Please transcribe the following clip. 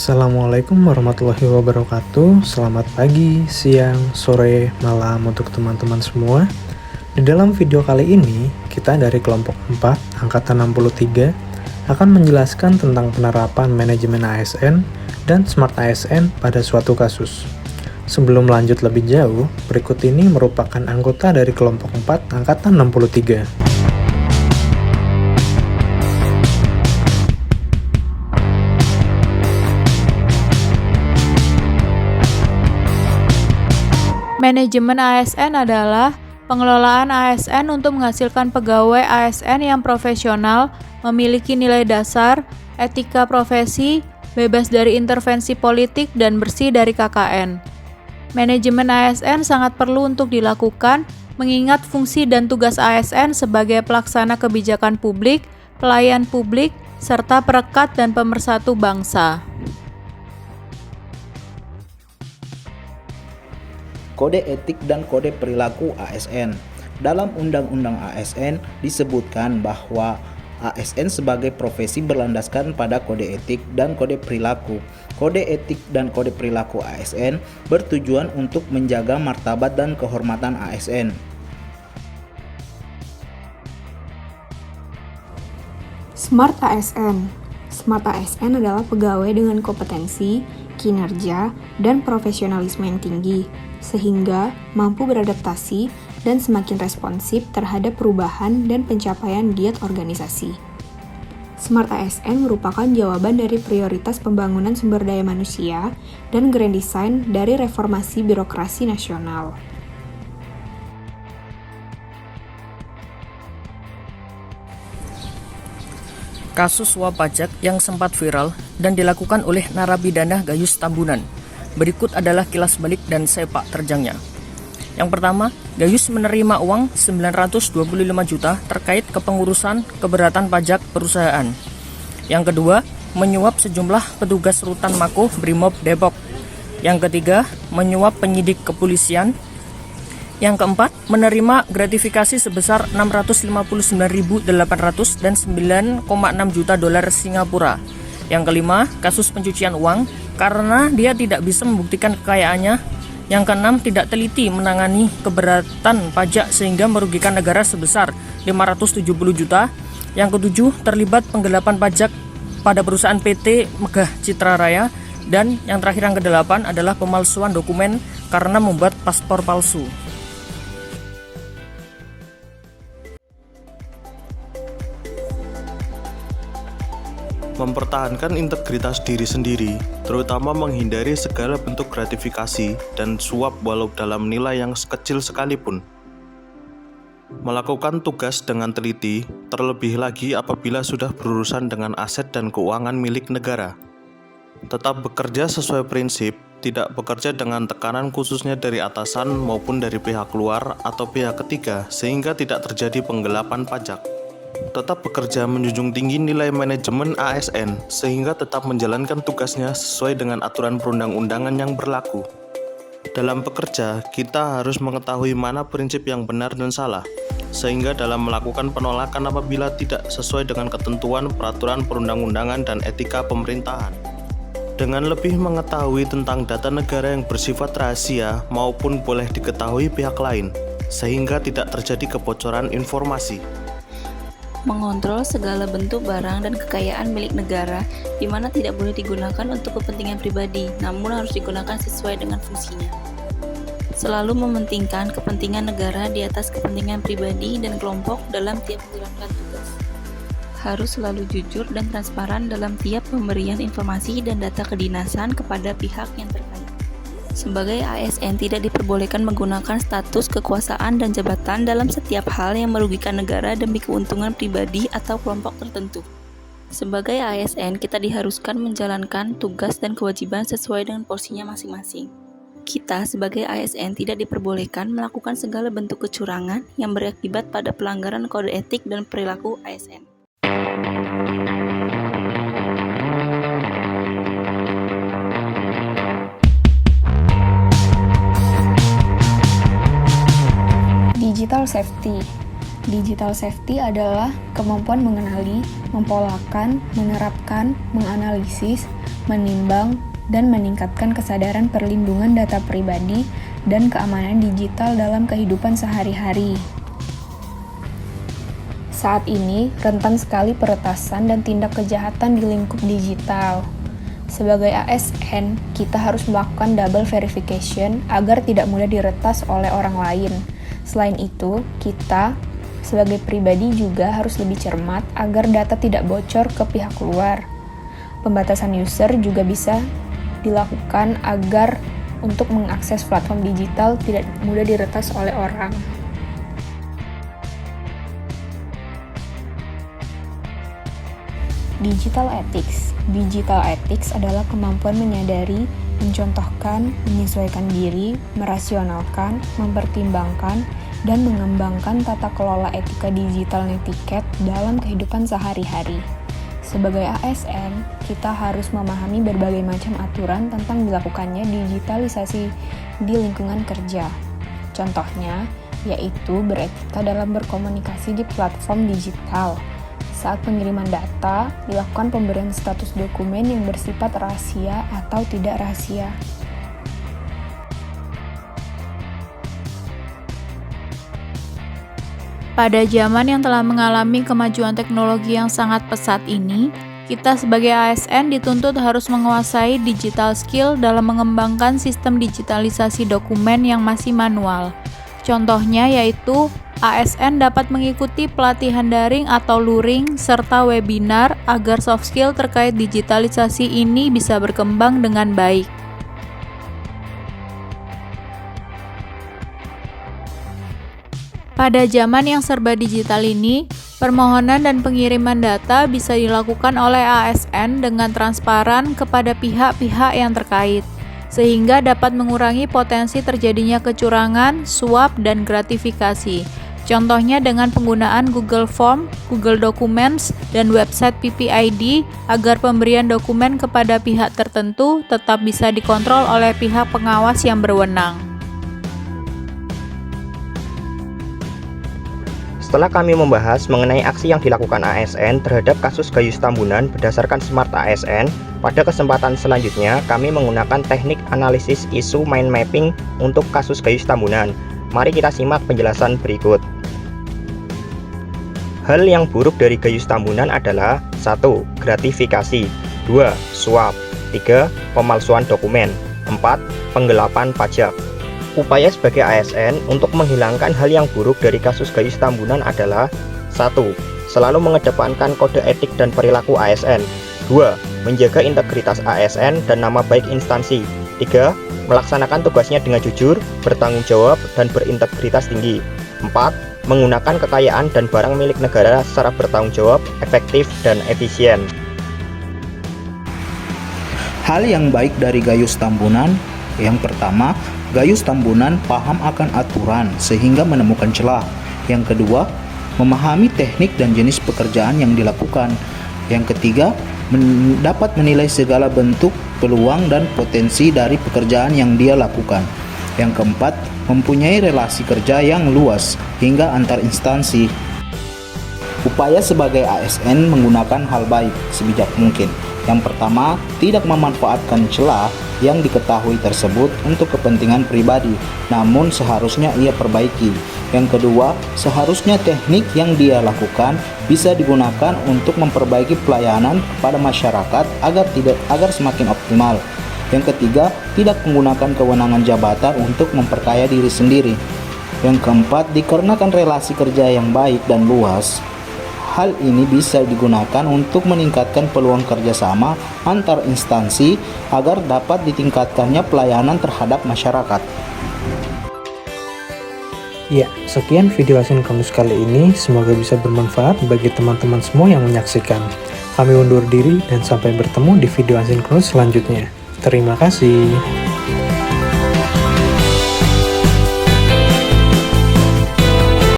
Assalamualaikum warahmatullahi wabarakatuh. Selamat pagi, siang, sore, malam untuk teman-teman semua. Di dalam video kali ini, kita dari kelompok 4, angkatan 63, akan menjelaskan tentang penerapan manajemen ASN dan Smart ASN pada suatu kasus. Sebelum lanjut lebih jauh, berikut ini merupakan anggota dari kelompok 4, angkatan 63. Manajemen ASN adalah pengelolaan ASN untuk menghasilkan pegawai ASN yang profesional, memiliki nilai dasar, etika profesi, bebas dari intervensi politik, dan bersih dari KKN. Manajemen ASN sangat perlu untuk dilakukan, mengingat fungsi dan tugas ASN sebagai pelaksana kebijakan publik, pelayan publik, serta perekat dan pemersatu bangsa. Kode etik dan kode perilaku ASN. Dalam Undang-Undang ASN disebutkan bahwa ASN sebagai profesi berlandaskan pada kode etik dan kode perilaku. Kode etik dan kode perilaku ASN bertujuan untuk menjaga martabat dan kehormatan ASN. Smart ASN. Smart ASN adalah pegawai dengan kompetensi, kinerja, dan profesionalisme yang tinggi, sehingga mampu beradaptasi dan semakin responsif terhadap perubahan dan pencapaian giat organisasi. Smart ASN merupakan jawaban dari prioritas pembangunan sumber daya manusia dan grand design dari reformasi birokrasi nasional. Kasus suap pajak yang sempat viral dan dilakukan oleh narapidana Gayus Tambunan. Berikut adalah kilas balik dan sepak terjangnya. Yang pertama, Gayus menerima uang 925 juta terkait kepengurusan keberatan pajak perusahaan. Yang kedua, menyuap sejumlah petugas rutan Mako Brimob Depok. Yang ketiga, menyuap penyidik kepolisian. Yang keempat, menerima gratifikasi sebesar 659.800 dan 9,6 juta dolar Singapura. Yang kelima, kasus pencucian uang karena dia tidak bisa membuktikan kekayaannya. Yang keenam, tidak teliti menangani keberatan pajak sehingga merugikan negara sebesar 570 juta. Yang ketujuh, terlibat penggelapan pajak pada perusahaan PT Megah Citra Raya. Dan yang terakhir, yang kedelapan adalah pemalsuan dokumen karena membuat paspor palsu. Mempertahankan integritas diri sendiri, terutama menghindari segala bentuk gratifikasi dan suap walau dalam nilai yang sekecil sekalipun. Melakukan tugas dengan teliti, terlebih lagi apabila sudah berurusan dengan aset dan keuangan milik negara. Tetap bekerja sesuai prinsip, tidak bekerja dengan tekanan khususnya dari atasan maupun dari pihak luar atau pihak ketiga sehingga tidak terjadi penggelapan pajak. Tetap bekerja menjunjung tinggi nilai manajemen ASN sehingga tetap menjalankan tugasnya sesuai dengan aturan perundang-undangan yang berlaku. Dalam bekerja, kita harus mengetahui mana prinsip yang benar dan salah, sehingga dalam melakukan penolakan apabila tidak sesuai dengan ketentuan peraturan perundang-undangan dan etika pemerintahan. Dengan lebih mengetahui tentang data negara yang bersifat rahasia maupun boleh diketahui pihak lain, sehingga tidak terjadi kebocoran informasi. Mengontrol segala bentuk barang dan kekayaan milik negara di mana tidak boleh digunakan untuk kepentingan pribadi, namun harus digunakan sesuai dengan fungsinya. Selalu mementingkan kepentingan negara di atas kepentingan pribadi dan kelompok dalam tiap menjalankan tugas. Harus selalu jujur dan transparan dalam tiap pemberian informasi dan data kedinasan kepada pihak yang terkait. Sebagai ASN tidak diperbolehkan menggunakan status kekuasaan dan jabatan dalam setiap hal yang merugikan negara demi keuntungan pribadi atau kelompok tertentu. Sebagai ASN, kita diharuskan menjalankan tugas dan kewajiban sesuai dengan porsinya masing-masing. Kita sebagai ASN tidak diperbolehkan melakukan segala bentuk kecurangan yang berakibat pada pelanggaran kode etik dan perilaku ASN. Digital Safety. Digital Safety adalah kemampuan mengenali, mempolakan, menerapkan, menganalisis, menimbang, dan meningkatkan kesadaran perlindungan data pribadi dan keamanan digital dalam kehidupan sehari-hari. Saat ini, rentan sekali peretasan dan tindak kejahatan di lingkup digital. Sebagai ASN, kita harus melakukan double verification agar tidak mudah diretas oleh orang lain. Selain itu, kita sebagai pribadi juga harus lebih cermat agar data tidak bocor ke pihak luar. Pembatasan user juga bisa dilakukan agar untuk mengakses platform digital tidak mudah diretas oleh orang. Digital ethics. Digital ethics adalah kemampuan menyadari, mencontohkan, menyesuaikan diri, merasionalkan, mempertimbangkan, dan mengembangkan tata kelola etika digital netiquette dalam kehidupan sehari-hari. Sebagai ASN, kita harus memahami berbagai macam aturan tentang dilakukannya digitalisasi di lingkungan kerja. Contohnya, yaitu beretika dalam berkomunikasi di platform digital. Saat pengiriman data, dilakukan pemberian status dokumen yang bersifat rahasia atau tidak rahasia. Pada zaman yang telah mengalami kemajuan teknologi yang sangat pesat ini, kita sebagai ASN dituntut harus menguasai digital skill dalam mengembangkan sistem digitalisasi dokumen yang masih manual. Contohnya yaitu ASN dapat mengikuti pelatihan daring atau luring serta webinar agar soft skill terkait digitalisasi ini bisa berkembang dengan baik. Pada zaman yang serba digital ini, permohonan dan pengiriman data bisa dilakukan oleh ASN dengan transparan kepada pihak-pihak yang terkait, sehingga dapat mengurangi potensi terjadinya kecurangan, suap, dan gratifikasi. Contohnya dengan penggunaan Google Form, Google Documents, dan website PPID agar pemberian dokumen kepada pihak tertentu tetap bisa dikontrol oleh pihak pengawas yang berwenang. Setelah kami membahas mengenai aksi yang dilakukan ASN terhadap kasus Gayus Tambunan berdasarkan Smart ASN, pada kesempatan selanjutnya kami menggunakan teknik analisis isu mind mapping untuk kasus Gayus Tambunan. Mari kita simak penjelasan berikut. Hal yang buruk dari Gayus Tambunan adalah 1. Gratifikasi, 2. Suap, 3. Pemalsuan dokumen, 4. Penggelapan pajak. Upaya sebagai ASN untuk menghilangkan hal yang buruk dari kasus Gayus Tambunan adalah 1. Selalu mengedepankan kode etik dan perilaku ASN, 2. Menjaga integritas ASN dan nama baik instansi, 3. Melaksanakan tugasnya dengan jujur, bertanggung jawab, dan berintegritas tinggi, 4. Menggunakan kekayaan dan barang milik negara secara bertanggung jawab, efektif, dan efisien. Hal yang baik dari Gayus Tambunan, yang pertama, Gayus Tambunan paham akan aturan sehingga menemukan celah. Yang kedua, memahami teknik dan jenis pekerjaan yang dilakukan. Yang ketiga, dapat menilai segala bentuk, peluang, dan potensi dari pekerjaan yang dia lakukan. Yang keempat, mempunyai relasi kerja yang luas hingga antar instansi. Upaya sebagai ASN menggunakan hal baik sebijak mungkin. Yang pertama, tidak memanfaatkan celah yang diketahui tersebut untuk kepentingan pribadi, namun seharusnya ia perbaiki. Yang kedua, seharusnya teknik yang dia lakukan bisa digunakan untuk memperbaiki pelayanan kepada masyarakat agar semakin optimal. Yang ketiga, tidak menggunakan kewenangan jabatan untuk memperkaya diri sendiri. Yang keempat, dikarenakan relasi kerja yang baik dan luas, hal ini bisa digunakan untuk meningkatkan peluang kerjasama antar instansi agar dapat ditingkatkannya pelayanan terhadap masyarakat. Ya, sekian video ASN Kamus kali ini. Semoga bisa bermanfaat bagi teman-teman semua yang menyaksikan. Kami undur diri dan sampai bertemu di video ASN Kamus selanjutnya. Terima kasih.